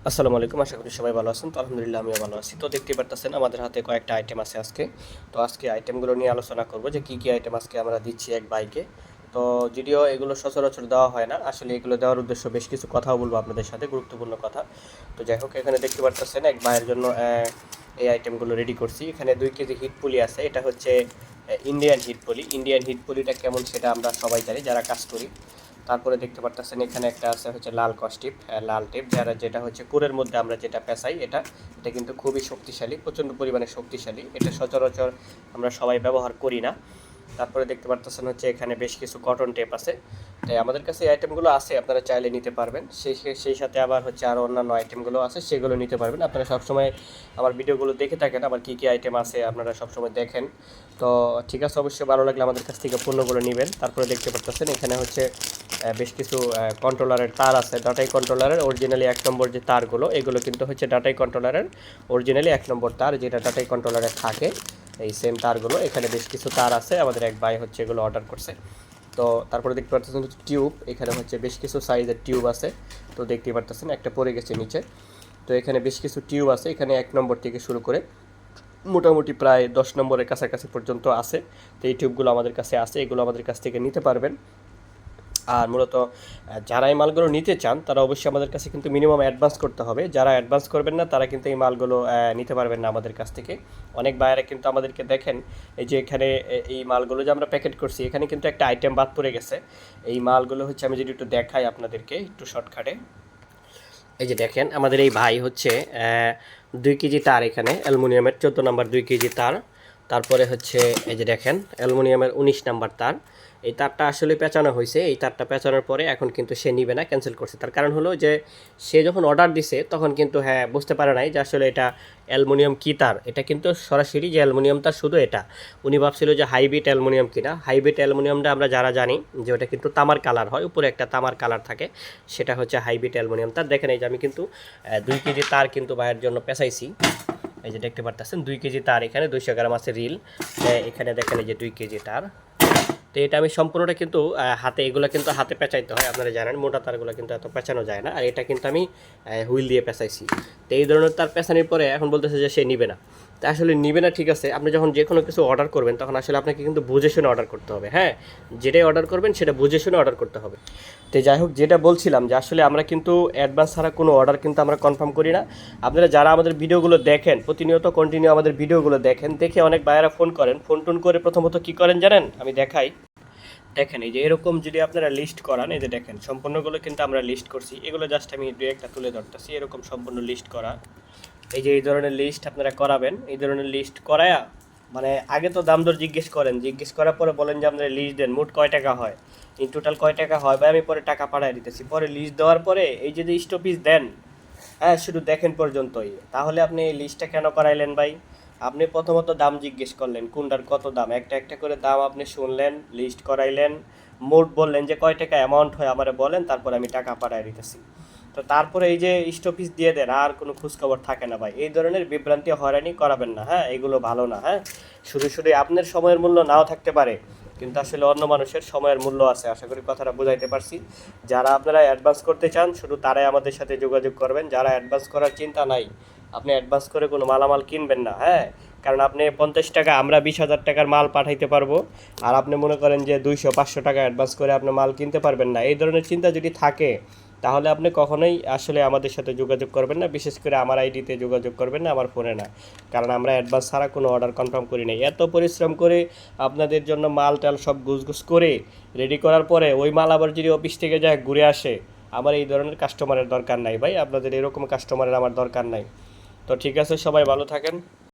আসসালামু আলাইকুম। আশা করি সবাই ভালো আছেন। তো আলহামদুলিল্লাহ আমিও ভালো আছি। তো দেখতেই পারতেছেন আমাদের হাতে কয়েকটা আইটেম আছে আজকে। তো আজকে আইটেমগুলো নিয়ে আলোচনা করব যে কী আইটেম আজকে আমরা দিচ্ছি এক বাইকে। তো যদিও এগুলো সচরাচর দেওয়া হয় না, আসলে এগুলো দেওয়ার উদ্দেশ্য বেশ কিছু কথাও বলবো আপনাদের সাথে, গুরুত্বপূর্ণ কথা। তো যাই হোক, এখানে দেখতে পারতেছেন এক ভাইয়ের জন্য এই আইটেমগুলো রেডি করছি। এখানে 2 কেজি হিট পুলি আছে। এটা হচ্ছে ইন্ডিয়ান হিট পুলি। ইন্ডিয়ান হিট পুলিটা কেমন সেটা আমরা সবাই জানি যারা কাজ করি। তারপরে দেখতে পারতেছেন এখানে একটা আছে হচ্ছে লাল কস্টিপ, লাল টেপ, যেটা হচ্ছে কোরের মধ্যে আমরা যেটা পেঁচাই। এটা কিন্তু খুবই শক্তিশালী, প্রচণ্ড পরিমাণে শক্তিশালী। এটা সচরাচর আমরা সবাই ব্যবহার করি না। তারপরে দেখতে পারতেছেন হচ্ছে এখানে বেশ কিছু কটন টেপ আছে। তাই আমাদের কাছে এই আইটেমগুলো আছে, আপনারা চাইলে নিতে পারবেন। সেই সাথে আবার হচ্ছে আরও অন্যান্য আইটেমগুলো আছে, সেগুলো নিতে পারবেন। আপনারা সবসময় আমার ভিডিওগুলো দেখে থাকেন, আবার কী আইটেম আছে আপনারা সবসময় দেখেন। তো ঠিক আছে, অবশ্যই ভালো লাগলে আমাদের কাছ থেকে পণ্যগুলো নেবেন। তারপরে দেখতে পারতেছেন এখানে হচ্ছে বেশ কিছু কন্ট্রোলারের তার আছে। ডাটাই কন্ট্রোলারের অরিজিনালি 1 নম্বর যে তারগুলো, এগুলো কিন্তু হচ্ছে ডাটাই কন্ট্রোলারের অরিজিনালি 1 নম্বর তার, যেটা ডাটাই কন্ট্রোলারে থাকে, এই সেম তারগুলো। এখানে বেশ কিছু তার আছে, আমাদের এক ভাই হচ্ছে এগুলো অর্ডার করছে। তো তারপরে দেখতে পারতেছেন হচ্ছে টিউব। এখানে হচ্ছে বেশ কিছু সাইজের টিউব আছে। তো দেখতে পারতেছেন একটা পড়ে গেছে নিচে। তো এখানে বেশ কিছু টিউব আছে, এখানে 1 নম্বর থেকে শুরু করে মোটামুটি প্রায় 10 নম্বরের কাছাকাছি পর্যন্ত আছে। তো এই টিউবগুলো আমাদের কাছে আছে, এগুলো আমাদের কাছ থেকে নিতে পারবেন। আর মূলত যারা এই মালগুলো নিতে চান তারা অবশ্যই আমাদের কাছে কিন্তু মিনিমাম অ্যাডভান্স করতে হবে। যারা অ্যাডভান্স করবেন না তারা কিন্তু এই মালগুলো নিতে পারবেন না আমাদের কাছ থেকে। অনেক বায়ারা কিন্তু আমাদেরকে দেখেন, এই যে এখানে এই মালগুলো যে আমরা প্যাকেট করছি, এখানে কিন্তু একটা আইটেম বাদ পড়ে গেছে। এই মালগুলো হচ্ছে আমি যদি একটু দেখাই আপনাদেরকে একটু শর্টকাটে। এই যে দেখেন, আমাদের এই ভাই হচ্ছে 2 কেজি তার, এখানে অ্যালুমিনিয়ামের 14 নম্বর 2 কেজি তার। তারপরে হচ্ছে এই যে দেখেন অ্যালুমিনিয়ামের 19 নাম্বার তার। এই তারটা আসলে পেঁচানো হয়েছে। এই তারটা পেঁচানোর পরে এখন কিন্তু সে নিবে না, ক্যান্সেল করছে। তার কারণ হলো যে সে যখন অর্ডার দিছে তখন কিন্তু বুঝতে পারে নাই যে আসলে এটা অ্যালুমিনিয়াম কী তার। এটা কিন্তু সরাসরি যে অ্যালুমিনিয়াম তার শুধু এটা, উনি ভাবছিল যে হাইব্রিড অ্যালুমিনিয়াম কিনা। হাইব্রিড অ্যালুমিনিয়ামটা আমরা যারা জানি যে ওটা কিন্তু তামার কালার হয়, উপরে একটা তামার কালার থাকে, সেটা হচ্ছে হাইব্রিড অ্যালুমিনিয়াম তার। দেখেন এই যে আমি কিন্তু 2 কেজি তার কিন্তু ভাইয়ের জন্য পেঁচাইছি। এই যে দেখতে পারতেছেন 2 কেজি তার, এখানে 200 গ্রাম আছে রিল। এখানে দেখেন এই যে 2 কেজি তার। তো এটা আমি সম্পূর্ণটা কিন্তু হাতে, এগুলো কিন্তু হাতে পেঁচাইতে হয়, আপনারা জানেন মোটা তারগুলো কিন্তু এত পেঁচানো যায় না। আর এটা কিন্তু আমি হুইল দিয়ে পেঁচাইছি। তো এই ধরনের তার পেঁচানোর পরে এখন বলতেছে যে সে নিবে না। তা আসলে নিবে না, ঠিক আছে। আপনি যখন যে কোনো কিছু অর্ডার করবেন তখন আসলে আপনাকে কিন্তু বুঝে শুনে অর্ডার করতে হবে। হ্যাঁ, যেটাই অর্ডার করবেন সেটা বুঝে শুনে অর্ডার করতে হবে। তো যাই হোক, যেটা বলছিলাম যে আসলে আমরা কিন্তু অ্যাডভান্স ছাড়া কোনো অর্ডার কিন্তু আমরা কনফার্ম করি না। আপনারা যারা আমাদের ভিডিওগুলো দেখেন, প্রতিনিয়ত কন্টিনিউ আমাদের ভিডিওগুলো দেখেন, দেখে অনেক ভাইয়েরা ফোন করেন। ফোন টোন করে প্রথমত কী করেন জানেন, আমি দেখাই। দেখেন এই যে এরকম যদি আপনারা লিস্ট করান, এই যে দেখেন সম্পূর্ণগুলো কিন্তু আমরা লিস্ট করছি। এগুলো জাস্ট আমি দু একটা তুলে ধরতেছি, এরকম সম্পূর্ণ লিস্ট করা। এই যে এই ধরনের লিস্ট আপনারা করাবেন। এই ধরনের লিস্ট করায়া মানে আগে তো দাম দর জিজ্ঞেস করেন, জিজ্ঞেস করার পরে বলেন যে আপনারা লিস্ট দেন, মোট কয় টাকা হয়, ইন টোটাল কয় টাকা হয়, বা আমি পরে টাকা পাঠাই দিতেছি। পরে লিস্ট দেওয়ার পরে এই যে স্টপিস দেন, হ্যাঁ, শুধু দেখেন পর্যন্তই। তাহলে আপনি এই লিস্টটা কেন করাইলেন ভাই? আপনি প্রথমত দাম জিজ্ঞেস করলেন, কোনটার কত দাম, একটা একটা করে দাম আপনি শুনলেন, লিস্ট করাইলেন, মোট বললেন যে কয় টাকা অ্যামাউন্ট হয় আমারে বলেন, তারপর আমি টাকা পাঠাই দিতেছি। তো তারপরে এই যে স্টপিস দিয়ে দেন, আর কোনো খোঁজখবর থাকে না ভাই। এই ধরনের বিভ্রান্তি হয়রানি করাবেন না, হ্যাঁ, এগুলো ভালো না। হ্যাঁ, শুধু শুধু আপনার সময়ের মূল্য নাও থাকতে পারে, কিন্তু আসলে অন্য মানুষের সময়ের মূল্য আছে। আশা করি কথাটা বুঝাইতে পারছি। যারা আপনারা অ্যাডভান্স করতে চান শুধু তারাই আমাদের সাথে যোগাযোগ করবেন। যারা অ্যাডভান্স করার চিন্তা নাই, আপনি অ্যাডভান্স করে কোনো মালামাল কিনবেন না। হ্যাঁ, কারণ আপনি 50 টাকা, আমরা 20,000 টাকার মাল পাঠাইতে পারবো, আর আপনি মনে করেন যে 200-500 টাকা অ্যাডভান্স করে আপনি মাল কিনতে পারবেন না। এই ধরনের চিন্তা যদি থাকে তাহলে আপনি কখনোই আসলে আমাদের সাথে যোগাযোগ করবেন না। বিশেষ করে আমার আইডিতে যোগাযোগ করবেন না, আমার ফোনে না। কারণ আমরা অ্যাডভান্স ছাড়া কোনো অর্ডার কনফার্ম করি নাই। এত পরিশ্রম করে আপনাদের জন্য মাল টাল সব গুছগুছ করে রেডি করার পরে ওই মাল আবার যদি অফিস থেকে যায় ঘুরে আসে, আমার এই ধরনের কাস্টমারের দরকার নাই ভাই। আপনাদের এরকম কাস্টমারের আমার দরকার নাই। তো ঠিক আছে, সবাই ভালো থাকেন।